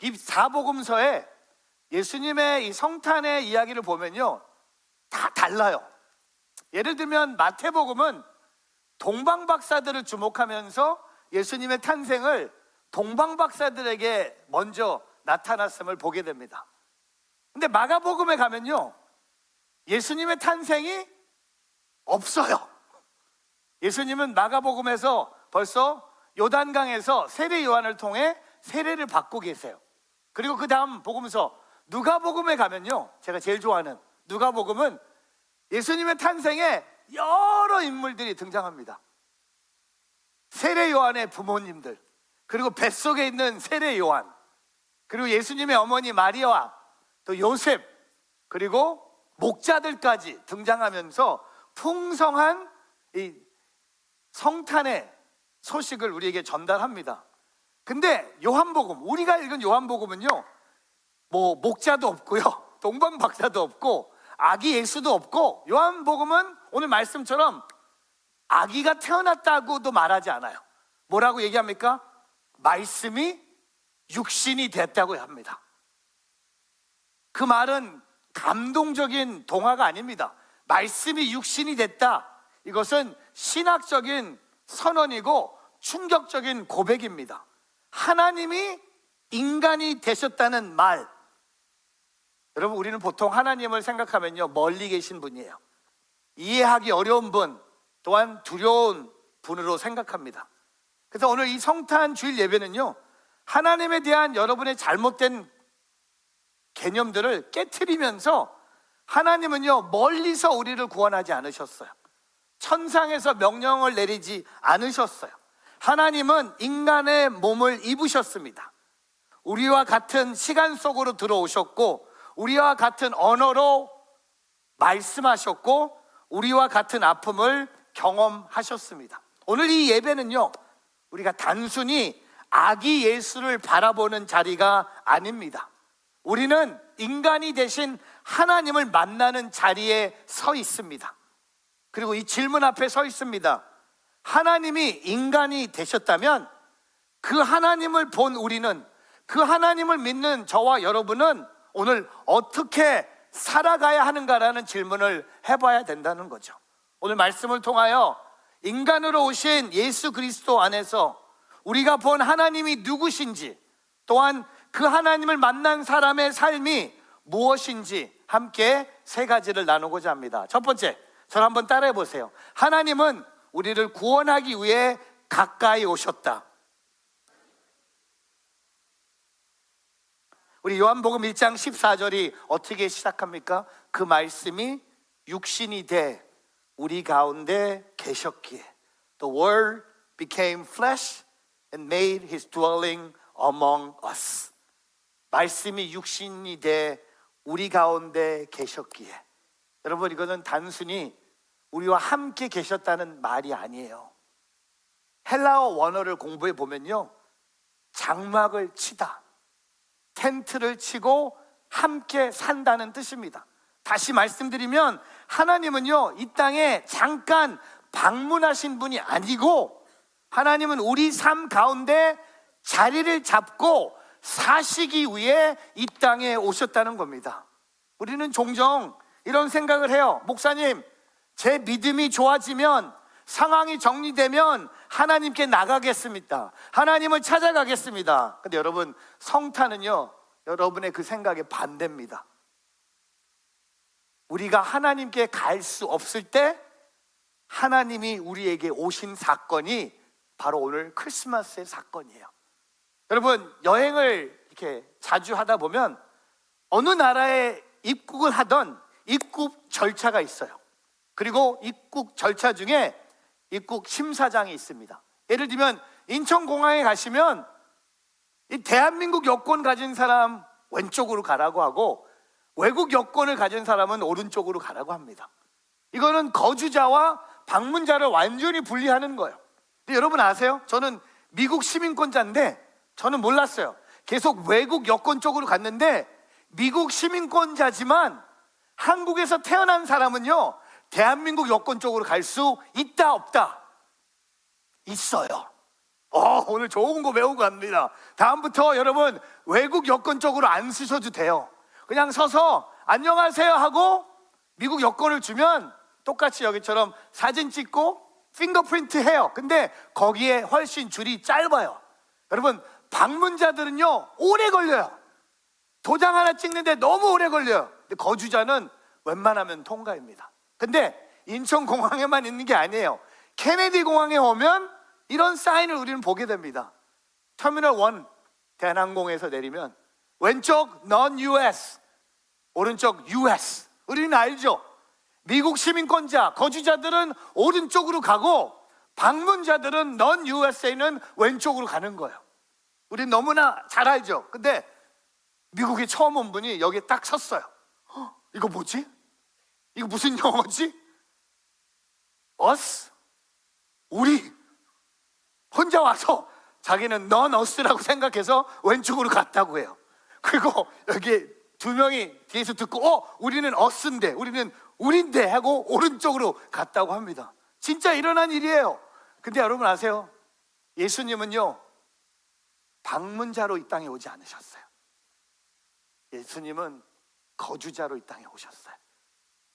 이 사복음서에 예수님의 이 성탄의 이야기를 보면요, 다 달라요. 예를 들면 마태복음은 동방박사들을 주목하면서 예수님의 탄생을 동방박사들에게 먼저 나타났음을 보게 됩니다. 근데 마가복음에 가면요, 예수님의 탄생이 없어요. 예수님은 마가복음에서 벌써 요단강에서 세례 요한을 통해 세례를 받고 계세요. 그리고 그 다음 복음서 누가복음에 가면요, 제가 제일 좋아하는 누가복음은 예수님의 탄생에 여러 인물들이 등장합니다. 세례 요한의 부모님들, 그리고 뱃속에 있는 세례 요한, 그리고 예수님의 어머니 마리아와 또 요셉, 그리고 목자들까지 등장하면서 풍성한 이 성탄의 소식을 우리에게 전달합니다. 근데 요한복음, 우리가 읽은 요한복음은요, 뭐 목자도 없고요, 동방박사도 없고 아기 예수도 없고, 요한복음은 오늘 말씀처럼 아기가 태어났다고도 말하지 않아요. 뭐라고 얘기합니까? 말씀이 육신이 됐다고 합니다. 그 말은 감동적인 동화가 아닙니다. 말씀이 육신이 됐다, 이것은 신학적인 선언이고 충격적인 고백입니다. 하나님이 인간이 되셨다는 말. 여러분, 우리는 보통 하나님을 생각하면요, 멀리 계신 분이에요. 이해하기 어려운 분, 또한 두려운 분으로 생각합니다. 그래서 오늘 이 성탄 주일 예배는요, 하나님에 대한 여러분의 잘못된 개념들을 깨트리면서, 하나님은요 멀리서 우리를 구원하지 않으셨어요. 천상에서 명령을 내리지 않으셨어요. 하나님은 인간의 몸을 입으셨습니다. 우리와 같은 시간 속으로 들어오셨고, 우리와 같은 언어로 말씀하셨고, 우리와 같은 아픔을 경험하셨습니다. 오늘 이 예배는요, 우리가 단순히 아기 예수를 바라보는 자리가 아닙니다. 우리는 인간이 되신 하나님을 만나는 자리에 서 있습니다. 그리고 이 질문 앞에 서 있습니다. 하나님이 인간이 되셨다면 그 하나님을 본 우리는, 그 하나님을 믿는 저와 여러분은 오늘 어떻게 살아가야 하는가라는 질문을 해봐야 된다는 거죠. 오늘 말씀을 통하여 인간으로 오신 예수 그리스도 안에서 우리가 본 하나님이 누구신지, 또한 그 하나님을 만난 사람의 삶이 무엇인지 함께 세 가지를 나누고자 합니다. 첫 번째, 저를 한번 따라해 보세요. 하나님은 우리를 구원하기 위해 가까이 오셨다. 우리 요한복음 1장 14절이 어떻게 시작합니까? 그 말씀이 육신이 돼 우리 가운데 계셨기에 The Word became flesh and made His dwelling among us. 말씀이 육신이 돼 우리 가운데 계셨기에. 여러분, 이거는 단순히 우리와 함께 계셨다는 말이 아니에요. 헬라어 원어를 공부해 보면요, 장막을 치다, 텐트를 치고 함께 산다는 뜻입니다. 다시 말씀드리면 하나님은요, 이 땅에 잠깐 방문하신 분이 아니고, 하나님은 우리 삶 가운데 자리를 잡고 사시기 위해 이 땅에 오셨다는 겁니다. 우리는 종종 이런 생각을 해요. 목사님, 제 믿음이 좋아지면, 상황이 정리되면 하나님께 나가겠습니다. 하나님을 찾아가겠습니다. 근데 여러분, 성탄은요, 여러분의 그 생각에 반대입니다. 우리가 하나님께 갈 수 없을 때 하나님이 우리에게 오신 사건이 바로 오늘 크리스마스의 사건이에요. 여러분, 여행을 이렇게 자주 하다 보면 어느 나라에 입국을 하던 입국 절차가 있어요. 그리고 입국 절차 중에 입국 심사장이 있습니다. 예를 들면 인천공항에 가시면 이 대한민국 여권 가진 사람 왼쪽으로 가라고 하고, 외국 여권을 가진 사람은 오른쪽으로 가라고 합니다. 이거는 거주자와 방문자를 완전히 분리하는 거예요. 근데 여러분 아세요? 저는 미국 시민권자인데 저는 몰랐어요. 계속 외국 여권 쪽으로 갔는데 미국 시민권자지만 한국에서 태어난 사람은요, 대한민국 여권 쪽으로 갈 수 있다 없다? 있어요. 오늘 좋은 거 배우고 갑니다. 다음부터 여러분 외국 여권 쪽으로 안 쓰셔도 돼요. 그냥 서서 안녕하세요 하고 미국 여권을 주면 똑같이 여기처럼 사진 찍고 핑거프린트 해요. 근데 거기에 훨씬 줄이 짧아요. 여러분 방문자들은요 오래 걸려요. 도장 하나 찍는데 너무 오래 걸려요. 근데 거주자는 웬만하면 통과입니다. 근데 인천공항에만 있는 게 아니에요. 케네디 공항에 오면 이런 사인을 우리는 보게 됩니다. 터미널 1 대한항공에서 내리면 왼쪽 non-US, 오른쪽 US. 우리는 알죠? 미국 시민권자, 거주자들은 오른쪽으로 가고 방문자들은 non-USA는 왼쪽으로 가는 거예요. 우린 너무나 잘 알죠? 근데 미국에 처음 온 분이 여기에 딱 섰어요. 이거 뭐지? 이거 무슨 영어지? us? 우리? 혼자 와서 자기는 non us라고 생각해서 왼쪽으로 갔다고 해요. 그리고 여기 두 명이 뒤에서 듣고 우리는 us인데, 우리는 우린데 하고 오른쪽으로 갔다고 합니다. 진짜 일어난 일이에요. 근데 여러분 아세요? 예수님은요 방문자로 이 땅에 오지 않으셨어요. 예수님은 거주자로 이 땅에 오셨어요.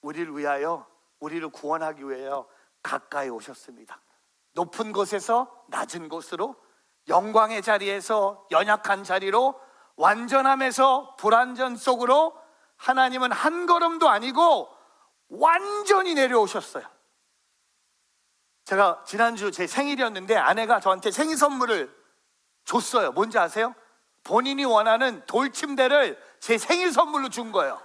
우리를 위하여, 우리를 구원하기 위하여 가까이 오셨습니다. 높은 곳에서 낮은 곳으로, 영광의 자리에서 연약한 자리로, 완전함에서 불완전 속으로 하나님은 한 걸음도 아니고 완전히 내려오셨어요. 제가 지난주 제 생일이었는데 아내가 저한테 생일 선물을 줬어요. 뭔지 아세요? 본인이 원하는 돌침대를 제 생일 선물로 준 거예요.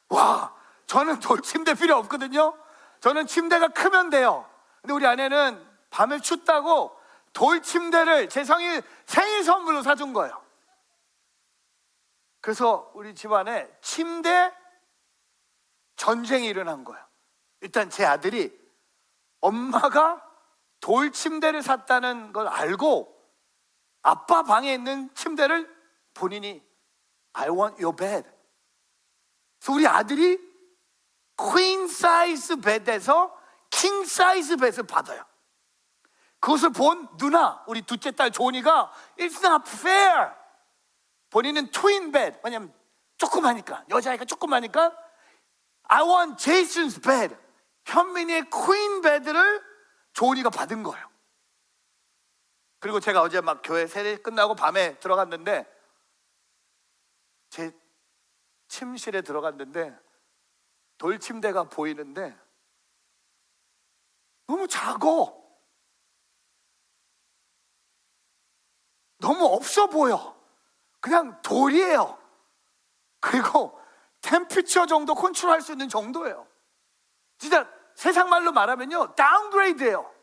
와, 저는 돌침대 필요 없거든요. 저는 침대가 크면 돼요. 근데 우리 아내는 밤에 춥다고 돌침대를 제 생일 선물로 사준 거예요. 그래서 우리 집안에 침대 전쟁이 일어난 거예요. 일단 제 아들이 엄마가 돌침대를 샀다는 걸 알고 아빠 방에 있는 침대를 본인이 I want your bed. 그래서 우리 아들이 queen size bed에서 king size bed을 받아요. 그것을 본 누나, 우리 둘째 딸 조니가 It's not fair. 본인은 twin bed, 왜냐면 조그마니까, 여자애가 조그마니까 I want Jason's bed. 현민이의 queen bed를 조니가 받은 거예요. 그리고 제가 어제 막 교회 세례 끝나고 밤에 들어갔는데 제 침실에 들어갔는데 돌침대가 보이는데 너무 작어. 너무 없어 보여. 그냥 돌이에요. 그리고 템피처 정도 컨트롤할 수 있는 정도예요. 진짜 세상 말로 말하면요 다운그레이드예요.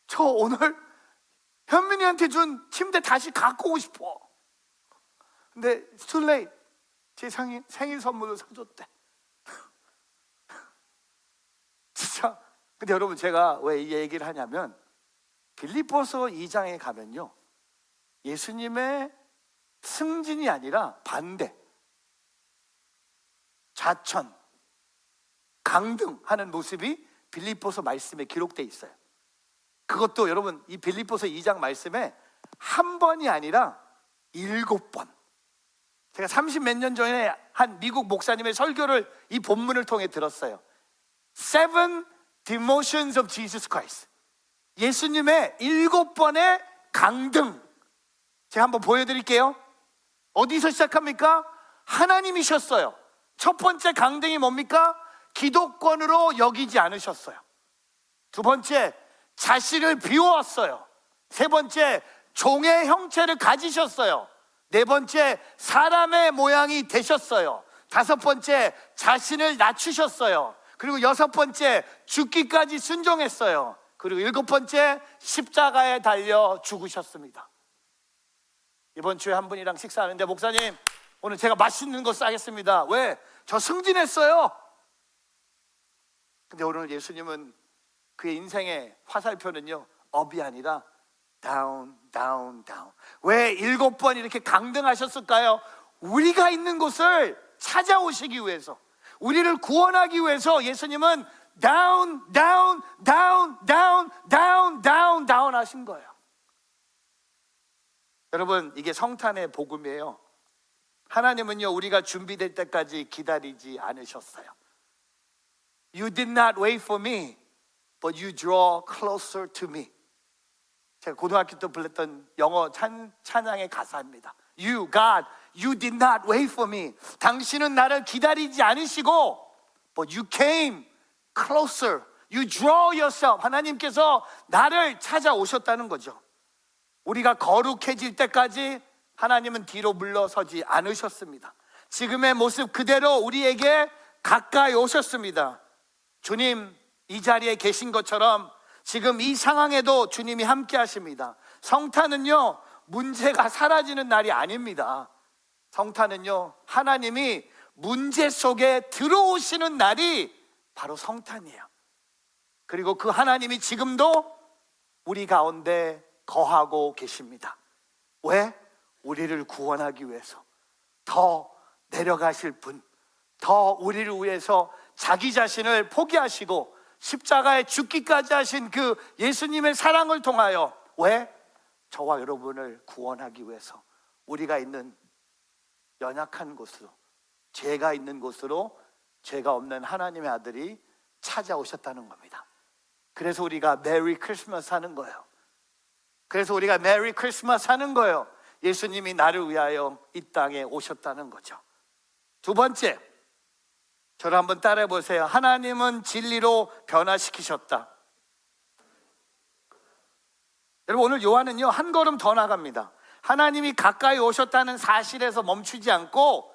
저 오늘 현민이한테 준 침대 다시 갖고 오고 싶어. 근데 it's too late. 제 생일 선물로 사줬대. 진짜. 근데 여러분 제가 왜 이 얘기를 하냐면 빌립보서 2장에 가면요 예수님의 승진이 아니라 반대, 좌천, 강등하는 모습이 빌립보서 말씀에 기록되어 있어요. 그것도 여러분 이 빌립보서 2장 말씀에 한 번이 아니라 7번. 제가 30몇 년 전에 한 미국 목사님의 설교를 이 본문을 통해 들었어요. Seven Demotions of Jesus Christ. 예수님의 7번의 강등. 제가 한번 보여드릴게요. 어디서 시작합니까? 하나님이셨어요. 첫 번째 강등이 뭡니까? 기독권으로 여기지 않으셨어요. 두 번째, 자신을 비웠어요. 세 번째, 종의 형체를 가지셨어요. 네 번째, 사람의 모양이 되셨어요. 다섯 번째, 자신을 낮추셨어요. 그리고 여섯 번째, 죽기까지 순종했어요. 그리고 일곱 번째, 십자가에 달려 죽으셨습니다. 이번 주에 한 분이랑 식사하는데 목사님 오늘 제가 맛있는 거 싸겠습니다. 왜? 저 승진했어요. 근데 오늘 예수님은 그의 인생의 화살표는요 업이 아니라 다운, 다운, 다운. 왜 7번 이렇게 강등하셨을까요? 우리가 있는 곳을 찾아오시기 위해서, 우리를 구원하기 위해서 예수님은 다운, 다운, 다운, 다운, 다운, 원하신 거예요. 여러분, 이게 성탄의 복음이에요. 하나님은요, 우리가 준비될 때까지 기다리지 않으셨어요. You did not wait for me, but you draw closer to me. 제가 고등학교 때 불렀던 영어 찬양의 가사입니다. You, God, you did not wait for me. 당신은 나를 기다리지 않으시고, but you came closer. You draw yourself. 하나님께서 나를 찾아오셨다는 거죠. 우리가 거룩해질 때까지 하나님은 뒤로 물러서지 않으셨습니다. 지금의 모습 그대로 우리에게 가까이 오셨습니다. 주님, 이 자리에 계신 것처럼 지금 이 상황에도 주님이 함께 하십니다. 성탄은요, 문제가 사라지는 날이 아닙니다. 성탄은요, 하나님이 문제 속에 들어오시는 날이 바로 성탄이에요. 그리고 그 하나님이 지금도 우리 가운데 거하고 계십니다. 왜? 우리를 구원하기 위해서 더 내려가실 분, 더 우리를 위해서 자기 자신을 포기하시고 십자가에 죽기까지 하신 그 예수님의 사랑을 통하여, 왜? 저와 여러분을 구원하기 위해서 우리가 있는 연약한 곳으로, 죄가 있는 곳으로 죄가 없는 하나님의 아들이 찾아오셨다는 겁니다. 그래서 우리가 메리 크리스마스 하는 거예요. 그래서 우리가 메리 크리스마스 하는 거예요. 예수님이 나를 위하여 이 땅에 오셨다는 거죠. 두 번째, 저를 한번 따라해 보세요. 하나님은 진리로 변화시키셨다. 여러분, 오늘 요한은요, 한 걸음 더 나갑니다. 하나님이 가까이 오셨다는 사실에서 멈추지 않고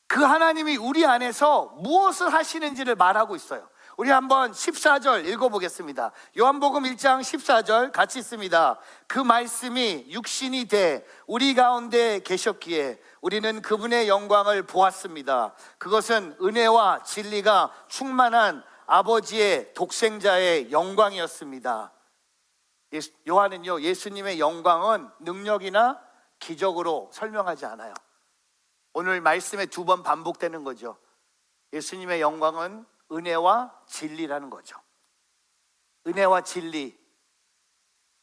그 하나님이 우리 안에서 무엇을 하시는지를 말하고 있어요. 우리 한번 14절 읽어보겠습니다. 요한복음 1장 14절 같이 있습니다. 그 말씀이 육신이 돼 우리 가운데 계셨기에 우리는 그분의 영광을 보았습니다. 그것은 은혜와 진리가 충만한 아버지의 독생자의 영광이었습니다. 요한은요, 예수님의 영광은 능력이나 기적으로 설명하지 않아요. 오늘 말씀에 두 번 반복되는 거죠. 예수님의 영광은 은혜와 진리라는 거죠. 은혜와 진리,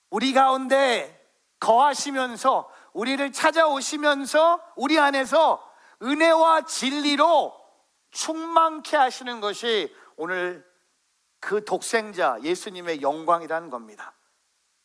우리 가운데 거하시면서 우리를 찾아오시면서 우리 안에서 은혜와 진리로 충만케 하시는 것이 오늘 그 독생자 예수님의 영광이라는 겁니다.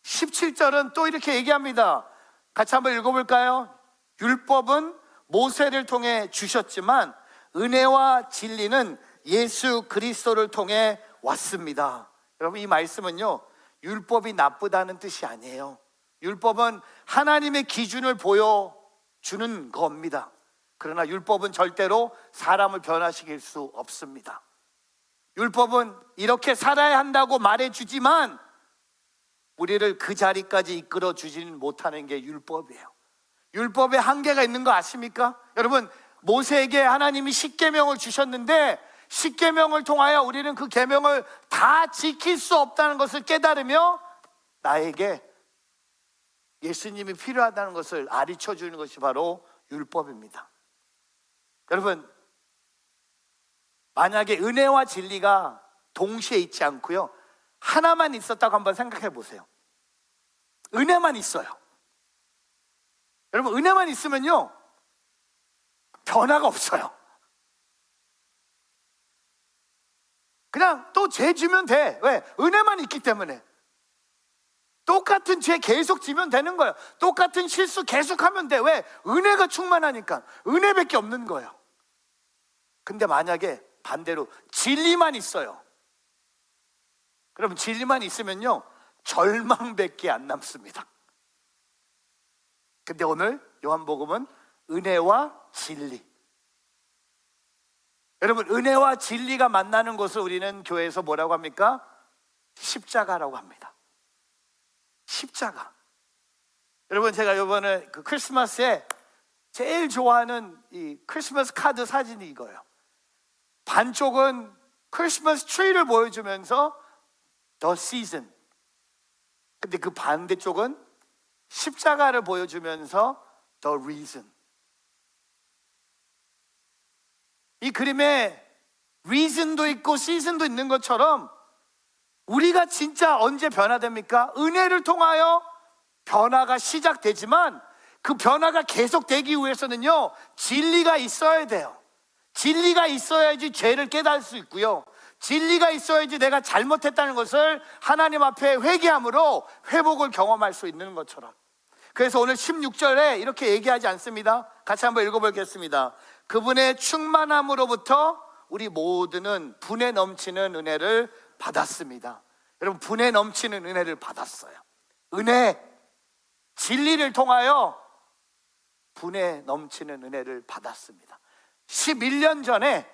17절은 또 이렇게 얘기합니다. 같이 한번 읽어볼까요? 율법은 모세를 통해 주셨지만 은혜와 진리는 예수 그리스도를 통해 왔습니다. 여러분, 이 말씀은요, 율법이 나쁘다는 뜻이 아니에요. 율법은 하나님의 기준을 보여주는 겁니다. 그러나 율법은 절대로 사람을 변화시킬 수 없습니다. 율법은 이렇게 살아야 한다고 말해주지만 우리를 그 자리까지 이끌어 주지는 못하는 게 율법이에요. 율법에 한계가 있는 거 아십니까? 여러분, 모세에게 하나님이 십계명을 주셨는데 십계명을 통하여 우리는 그 계명을 다 지킬 수 없다는 것을 깨달으며 나에게 예수님이 필요하다는 것을 가르쳐 주는 것이 바로 율법입니다. 여러분, 만약에 은혜와 진리가 동시에 있지 않고요, 하나만 있었다고 한번 생각해 보세요. 은혜만 있어요. 여러분, 은혜만 있으면요, 변화가 없어요. 그냥 또 죄 지면 돼. 왜? 은혜만 있기 때문에. 똑같은 죄 계속 지면 되는 거예요. 똑같은 실수 계속하면 돼. 왜? 은혜가 충만하니까. 은혜밖에 없는 거예요. 근데 만약에 반대로 진리만 있어요. 그럼 진리만 있으면요, 절망밖에 안 남습니다. 근데 오늘 요한복음은 은혜와 진리. 여러분, 은혜와 진리가 만나는 것을 우리는 교회에서 뭐라고 합니까? 십자가라고 합니다. 십자가. 여러분, 제가 이번에 그 크리스마스에 제일 좋아하는 이 크리스마스 카드 사진이 이거예요. 반쪽은 크리스마스 트리를 보여주면서 The season. 근데 그 반대쪽은 십자가를 보여주면서 The reason. 이 그림에 reason도 있고 season도 있는 것처럼 우리가 진짜 언제 변화됩니까? 은혜를 통하여 변화가 시작되지만 그 변화가 계속되기 위해서는요, 진리가 있어야 돼요. 진리가 있어야지 죄를 깨달을 수 있고요, 진리가 있어야지 내가 잘못했다는 것을 하나님 앞에 회개함으로 회복을 경험할 수 있는 것처럼. 그래서 오늘 16절에 이렇게 얘기하지 않습니다. 같이 한번 읽어보겠습니다. 그분의 충만함으로부터 우리 모두는 분에 넘치는 은혜를 받았습니다. 여러분, 분에 넘치는 은혜를 받았어요. 은혜, 진리를 통하여 분에 넘치는 은혜를 받았습니다. 11년 전에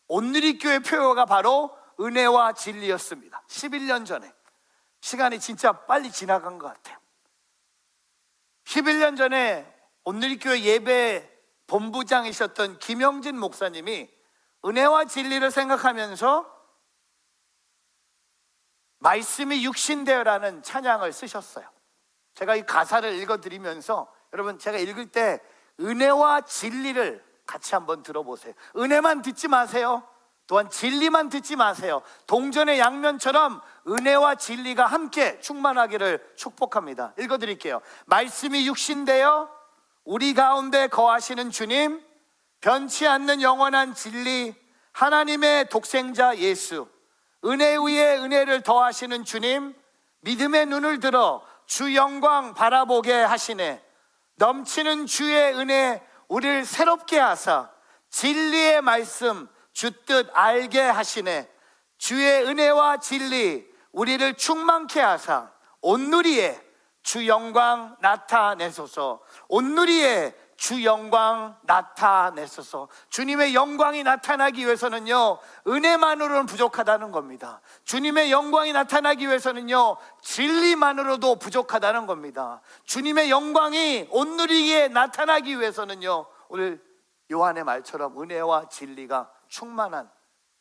온누리교회 표어가 바로 은혜와 진리였습니다. 11년 전에. 시간이 진짜 빨리 지나간 것 같아요. 11년 전에 온누리교회 예배 본부장이셨던 김영진 목사님이 은혜와 진리를 생각하면서 말씀이 육신되어라는 찬양을 쓰셨어요. 제가 이 가사를 읽어드리면서 여러분, 제가 읽을 때 은혜와 진리를 같이 한번 들어보세요. 은혜만 듣지 마세요. 또한 진리만 듣지 마세요. 동전의 양면처럼 은혜와 진리가 함께 충만하기를 축복합니다. 읽어드릴게요. 말씀이 육신되어 우리 가운데 거하시는 주님, 변치 않는 영원한 진리, 하나님의 독생자 예수, 은혜 위에 은혜를 더하시는 주님, 믿음의 눈을 들어 주 영광 바라보게 하시네. 넘치는 주의 은혜 우리를 새롭게 하사 진리의 말씀 주 뜻 알게 하시네. 주의 은혜와 진리 우리를 충만케 하사 온누리에 주 영광 나타내소서. 온누리에 주 영광 나타내소서. 주님의 영광이 나타나기 위해서는요, 은혜만으로는 부족하다는 겁니다. 주님의 영광이 나타나기 위해서는요, 진리만으로도 부족하다는 겁니다. 주님의 영광이 온누리에 나타나기 위해서는요, 오늘 요한의 말처럼 은혜와 진리가 충만한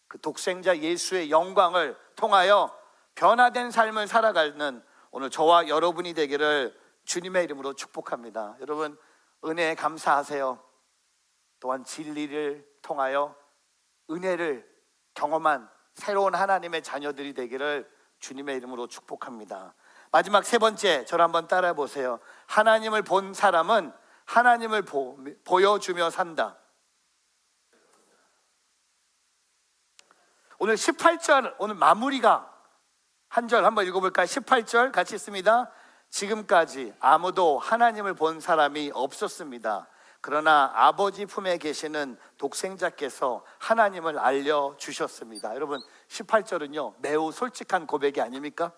그 독생자 예수의 영광을 통하여 변화된 삶을 살아가는 오늘 저와 여러분이 되기를 주님의 이름으로 축복합니다. 여러분, 은혜에 감사하세요. 또한 진리를 통하여 은혜를 경험한 새로운 하나님의 자녀들이 되기를 주님의 이름으로 축복합니다. 마지막 세 번째, 저를 한번 따라해 보세요. 하나님을 본 사람은 하나님을 보여주며 산다. 오늘 18절, 오늘 마무리가 한 절 한번 읽어볼까요? 18절 같이 읽습니다. 지금까지 아무도 하나님을 본 사람이 없었습니다. 그러나 아버지 품에 계시는 독생자께서 하나님을 알려주셨습니다. 여러분, 18절은요 매우 솔직한 고백이 아닙니까?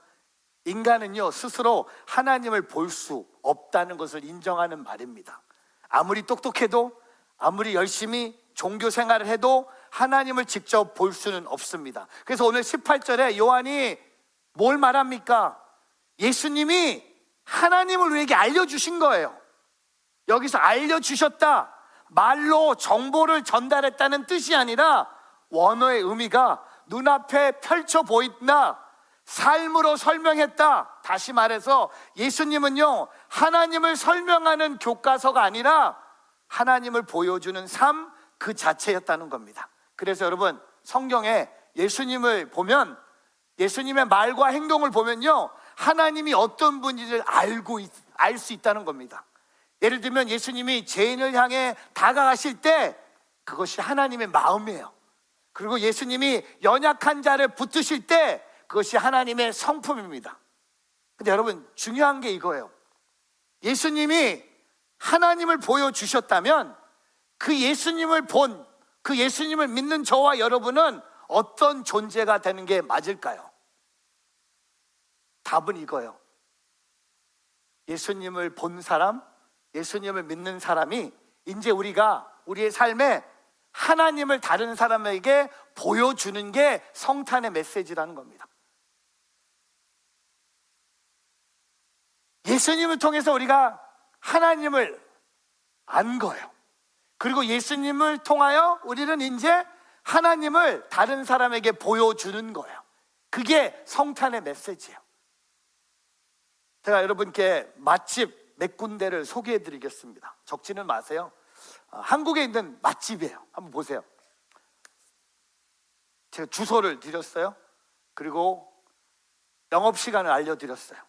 인간은요 스스로 하나님을 볼 수 없다는 것을 인정하는 말입니다. 아무리 똑똑해도, 아무리 열심히 종교 생활을 해도 하나님을 직접 볼 수는 없습니다. 그래서 오늘 18절에 요한이 뭘 말합니까? 예수님이 하나님을 우리에게 알려주신 거예요. 여기서 알려주셨다, 말로 정보를 전달했다는 뜻이 아니라 원어의 의미가 눈앞에 펼쳐 보인다, 삶으로 설명했다. 다시 말해서 예수님은요 하나님을 설명하는 교과서가 아니라 하나님을 보여주는 삶 그 자체였다는 겁니다. 그래서 여러분, 성경에 예수님을 보면, 예수님의 말과 행동을 보면요 하나님이 어떤 분인지를 알 수 있다는 겁니다. 예를 들면 예수님이 죄인을 향해 다가가실 때 그것이 하나님의 마음이에요. 그리고 예수님이 연약한 자를 붙드실 때 그것이 하나님의 성품입니다. 근데 여러분, 중요한 게 이거예요. 예수님이 하나님을 보여주셨다면 그 예수님을 본, 그 예수님을 믿는 저와 여러분은 어떤 존재가 되는 게 맞을까요? 답은 이거예요. 예수님을 본 사람, 예수님을 믿는 사람이 이제 우리가 우리의 삶에 하나님을 다른 사람에게 보여주는 게 성탄의 메시지라는 겁니다. 예수님을 통해서 우리가 하나님을 안 거예요. 그리고 예수님을 통하여 우리는 이제 하나님을 다른 사람에게 보여주는 거예요. 그게 성탄의 메시지예요. 제가 여러분께 맛집 몇 군데를 소개해 드리겠습니다. 적지는 마세요. 한국에 있는 맛집이에요. 한번 보세요. 제가 주소를 드렸어요. 그리고 영업시간을 알려드렸어요.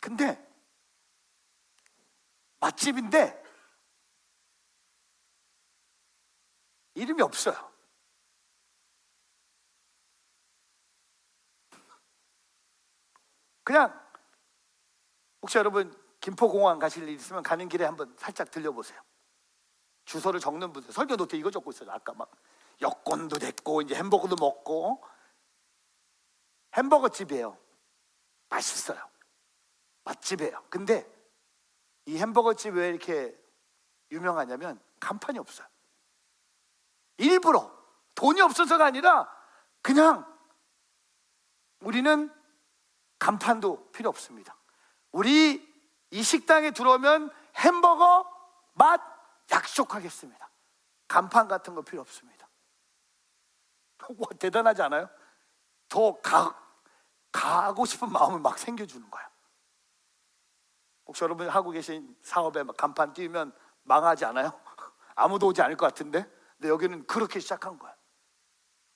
근데 맛집인데 이름이 없어요. 그냥 혹시 여러분 김포공항 가실 일 있으면 가는 길에 한번 살짝 들려보세요. 주소를 적는 분들, 설교 노트 이거 적고 있어요. 아까 막 여권도 됐고 이제 햄버거도 먹고. 햄버거 집이에요. 맛있어요. 맛집이에요. 근데 이 햄버거 집 왜 이렇게 유명하냐면 간판이 없어요. 일부러 돈이 없어서가 아니라 그냥 우리는 간판도 필요 없습니다. 우리 이 식당에 들어오면 햄버거 맛 약속하겠습니다. 간판 같은 거 필요 없습니다. 와, 대단하지 않아요? 더 가고 싶은 마음을 막 생겨주는 거야. 혹시 여러분 하고 계신 사업에 막 간판 띄우면 망하지 않아요? 아무도 오지 않을 것 같은데? 근데 여기는 그렇게 시작한 거야.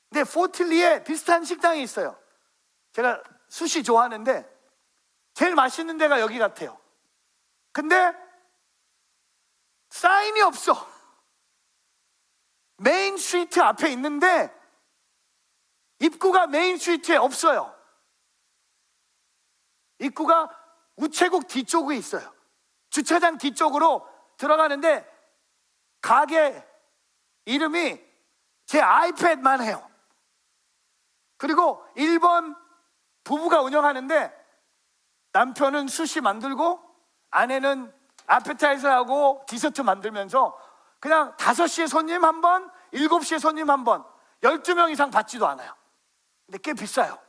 근데 포틀리에 비슷한 식당이 있어요. 제가 수시 좋아하는데 제일 맛있는 데가 여기 같아요. 근데 사인이 없어. 메인 스트리트 앞에 있는데 입구가 메인 스트리트에 없어요. 입구가 우체국 뒤쪽에 있어요. 주차장 뒤쪽으로 들어가는데 가게 이름이 제 아이패드만 해요. 그리고 1번 부부가 운영하는데 남편은 수시 만들고 아내는 아페타이저하고 디저트 만들면서 그냥 5시에 손님 한 번, 7시에 손님 한 번, 12명 이상 받지도 않아요. 근데 꽤 비싸요.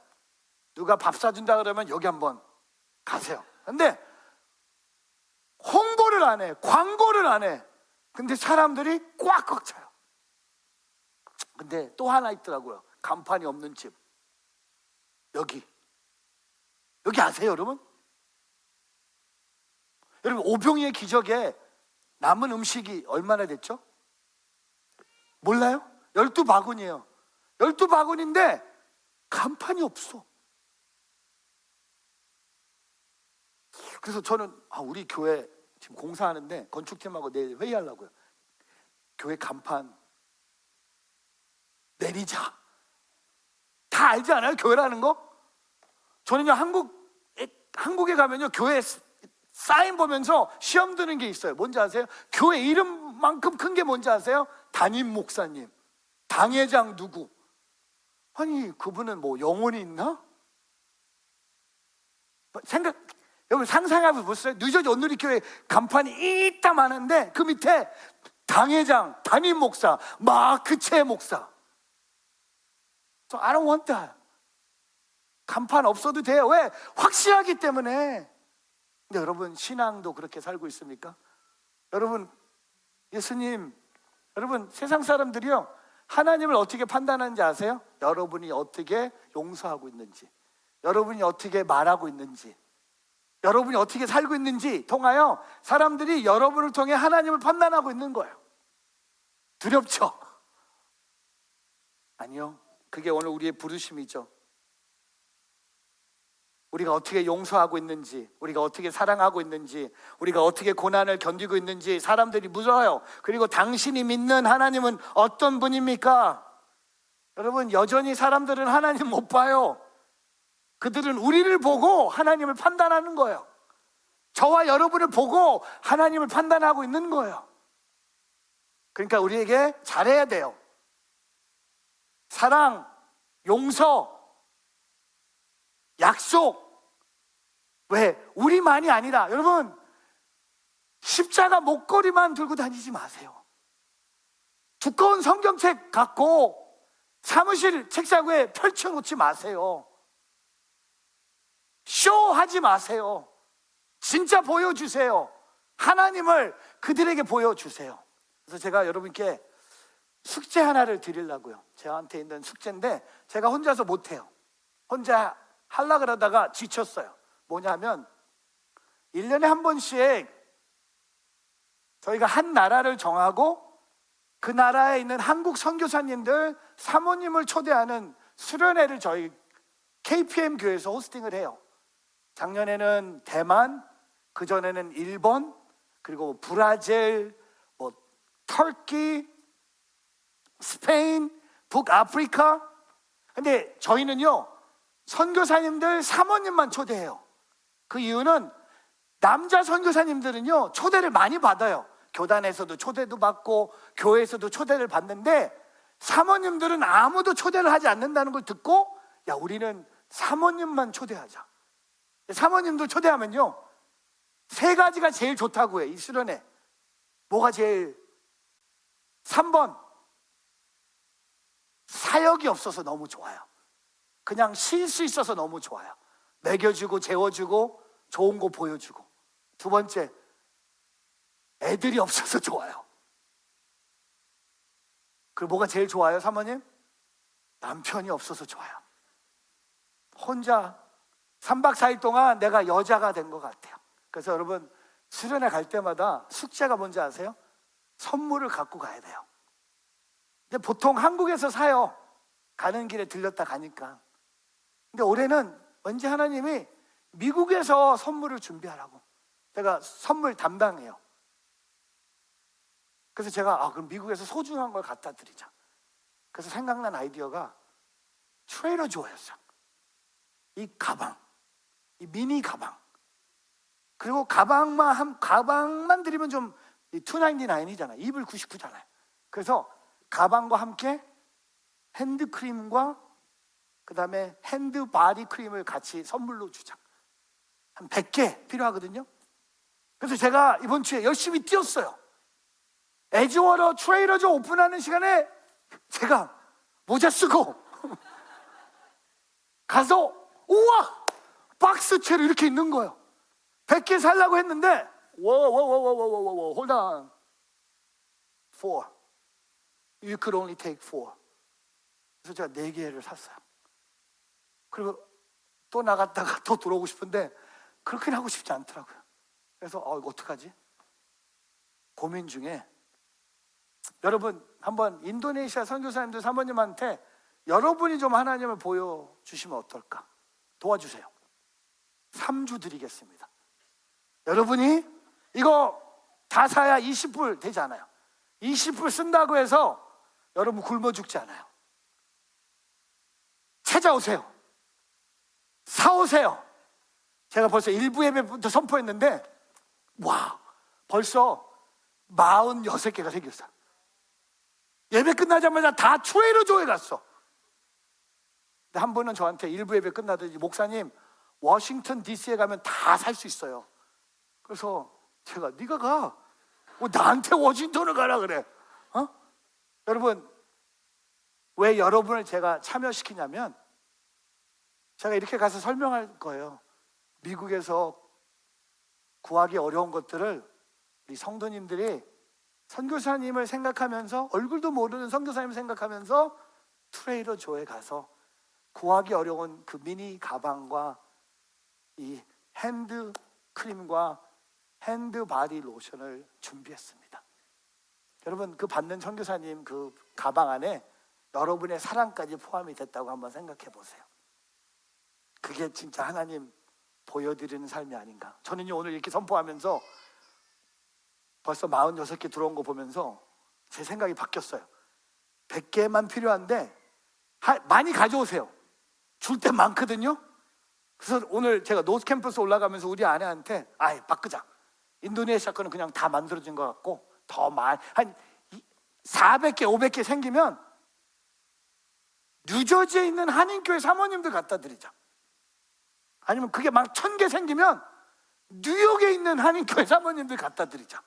누가 밥 사준다 그러면 여기 한번 가세요. 근데 홍보를 안 해, 광고를 안 해. 근데 사람들이 꽉꽉 차요. 근데 또 하나 있더라고요. 간판이 없는 집. 여기 아세요, 여러분? 여러분, 오병이의 기적에 남은 음식이 얼마나 됐죠? 몰라요? 12바구니예요. 12바구니인데 간판이 없어. 그래서 저는 우리 교회 지금 공사하는데 건축팀하고 내일 회의하려고요. 교회 간판 내리자. 다 알지 않아요? 교회라는 거? 저는요 한국에 가면요 교회 사인 보면서 시험 드는 게 있어요. 뭔지 아세요? 교회 이름만큼 큰 게 뭔지 아세요? 담임 목사님, 당회장 누구. 아니 그분은 뭐 영혼이 있나? 여러분 상상해 보세요. 뉴저지 온누리교회 간판이 이따만한데 그 밑에 당회장, 담임 목사, 마크체 목사. So I don't want that. 간판 없어도 돼요. 왜? 확실하기 때문에. 근데 여러분 신앙도 그렇게 살고 있습니까? 여러분 예수님, 여러분 세상 사람들이요 하나님을 어떻게 판단하는지 아세요? 여러분이 어떻게 용서하고 있는지, 여러분이 어떻게 말하고 있는지, 여러분이 어떻게 살고 있는지 통하여 사람들이 여러분을 통해 하나님을 판단하고 있는 거예요. 두렵죠? 아니요, 그게 오늘 우리의 부르심이죠. 우리가 어떻게 용서하고 있는지, 우리가 어떻게 사랑하고 있는지, 우리가 어떻게 고난을 견디고 있는지 사람들이 물어요. 그리고 당신이 믿는 하나님은 어떤 분입니까? 여러분 여전히 사람들은 하나님 못 봐요. 그들은 우리를 보고 하나님을 판단하는 거예요. 저와 여러분을 보고 하나님을 판단하고 있는 거예요. 그러니까 우리에게 잘해야 돼요. 사랑, 용서, 약속. 왜? 우리만이 아니라 여러분 십자가 목걸이만 들고 다니지 마세요. 두꺼운 성경책 갖고 사무실 책상 위에 펼쳐놓지 마세요. 쇼하지 마세요. 진짜 보여주세요. 하나님을 그들에게 보여주세요. 그래서 제가 여러분께 숙제 하나를 드리려고요. 저한테 있는 숙제인데 제가 혼자서 못해요. 혼자 하려고 그러다가 지쳤어요. 뭐냐면 1년에 한 번씩 저희가 한 나라를 정하고 그 나라에 있는 한국 선교사님들, 사모님을 초대하는 수련회를 저희 KPM 교회에서 호스팅을 해요. 작년에는 대만, 그전에는 일본, 그리고 브라질, 뭐 터키, 스페인, 북아프리카. 근데 저희는요 선교사님들 사모님만 초대해요. 그 이유는 남자 선교사님들은요 초대를 많이 받아요. 교단에서도 초대도 받고 교회에서도 초대를 받는데 사모님들은 아무도 초대를 하지 않는다는 걸 듣고, 야, 우리는 사모님만 초대하자. 사모님도 초대하면요 3가지가 제일 좋다고 해요. 이 수련회 뭐가 제일? 3번, 사역이 없어서 너무 좋아요. 그냥 쉴 수 있어서 너무 좋아요. 먹여주고 재워주고 좋은 거 보여주고. 2번째, 애들이 없어서 좋아요. 그리고 뭐가 제일 좋아요, 사모님? 남편이 없어서 좋아요. 혼자 3박 4일 동안 내가 여자가 된 것 같아요. 그래서 여러분 수련회 갈 때마다 숙제가 뭔지 아세요? 선물을 갖고 가야 돼요. 근데 보통 한국에서 사요. 가는 길에 들렸다 가니까. 근데 올해는 왠지 하나님이 미국에서 선물을 준비하라고. 제가 선물 담당해요. 그래서 제가 그럼 미국에서 소중한 걸 갖다 드리자. 그래서 생각난 아이디어가 트레이더 조였어요. 이 가방, 이 미니 가방. 그리고 가방만 드리면 좀 $299이잖아요. 입을 99잖아요. 그래서 가방과 함께 핸드크림과 그 다음에 핸드 바디 크림을 같이 선물로 주자. 한 100개 필요하거든요. 그래서 제가 이번 주에 열심히 뛰었어요. 에즈워터 트레이더조 오픈하는 시간에 제가 모자 쓰고 가서 우와! 박스채로 이렇게 있는 거예요. 100개 살라고 했는데 hold on. 4. You could only take 4. 그래서 제가 4개를 샀어요. 그리고 또 나갔다가 또 들어오고 싶은데 그렇게 하고 싶지 않더라고요. 그래서 이거 어떡하지? 고민 중에 여러분 한번 인도네시아 선교사님들 사모님한테 여러분이 좀 하나님을 보여주시면 어떨까? 도와주세요. 3주 드리겠습니다. 여러분이 이거 다 사야 20불 되지 않아요. 20불 쓴다고 해서 여러분 굶어 죽지 않아요. 찾아오세요. 사오세요. 제가 벌써 일부 예배부터 선포했는데 와, 벌써 46개가 생겼어요. 예배 끝나자마자 다 트레이더조에 갔어. 근데 한 분은 저한테 일부 예배 끝나더니 목사님 워싱턴 DC에 가면 다 살 수 있어요. 그래서 제가 네가 가. 나한테 워싱턴을 가라 그래. 여러분 왜 여러분을 제가 참여시키냐면 제가 이렇게 가서 설명할 거예요. 미국에서 구하기 어려운 것들을 우리 성도님들이 선교사님을 생각하면서 얼굴도 모르는 선교사님을 생각하면서 트레이더조에 가서 구하기 어려운 그 미니 가방과 이 핸드 크림과 핸드 바디 로션을 준비했습니다. 여러분 그 받는 선교사님 그 가방 안에 여러분의 사랑까지 포함이 됐다고 한번 생각해 보세요. 그게 진짜 하나님 보여드리는 삶이 아닌가. 저는요 오늘 이렇게 선포하면서 벌써 46개 들어온 거 보면서 제 생각이 바뀌었어요. 100개만 필요한데 많이 가져오세요. 줄 때 많거든요. 그래서 오늘 제가 노스 캠퍼스 올라가면서 우리 아내한테 바꾸자. 인도네시아 거는 그냥 다 만들어진 것 같고 더 많이 한 400개 500개 생기면 뉴저지에 있는 한인교회 사모님들 갖다 드리자. 아니면 그게 막 1000개 생기면 뉴욕에 있는 한인교회 사모님들 갖다 드리자.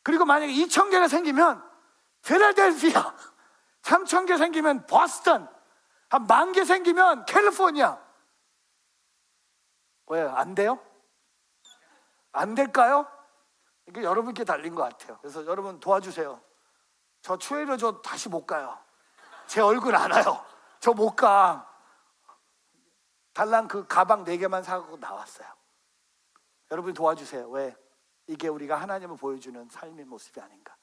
그리고 만약에 2000개가 생기면 필라델피아, 3000개 생기면 보스턴, 한 10,000개 생기면 캘리포니아. 왜 안 돼요? 안 될까요? 이게 여러분께 달린 것 같아요. 그래서 여러분 도와주세요. 저 트레이더조 다시 못 가요. 제 얼굴 알아요. 저 못 가. 달랑 그 가방 4개만 사고 나왔어요. 여러분이 도와주세요. 왜? 이게 우리가 하나님을 보여주는 삶의 모습이 아닌가.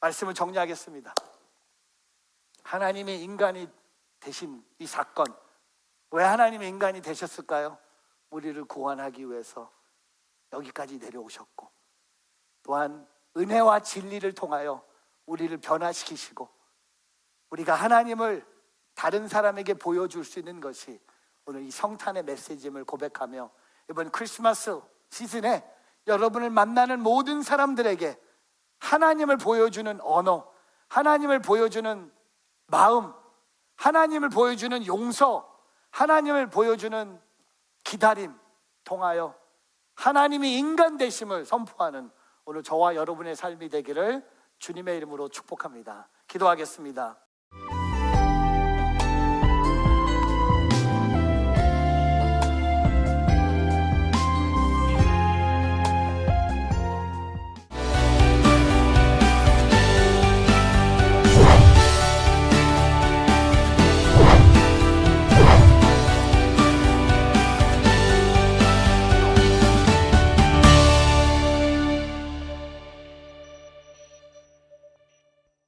말씀을 정리하겠습니다. 하나님의 인간이 되신 이 사건, 왜 하나님이 인간이 되셨을까요? 우리를 구원하기 위해서 여기까지 내려오셨고, 또한 은혜와 진리를 통하여 우리를 변화시키시고, 우리가 하나님을 다른 사람에게 보여줄 수 있는 것이 오늘 이 성탄의 메시지임을 고백하며, 이번 크리스마스 시즌에 여러분을 만나는 모든 사람들에게 하나님을 보여주는 언어, 하나님을 보여주는 마음, 하나님을 보여주는 용서, 하나님을 보여주는 기다림 통하여 하나님이 인간 되심을 선포하는 오늘 저와 여러분의 삶이 되기를 주님의 이름으로 축복합니다. 기도하겠습니다.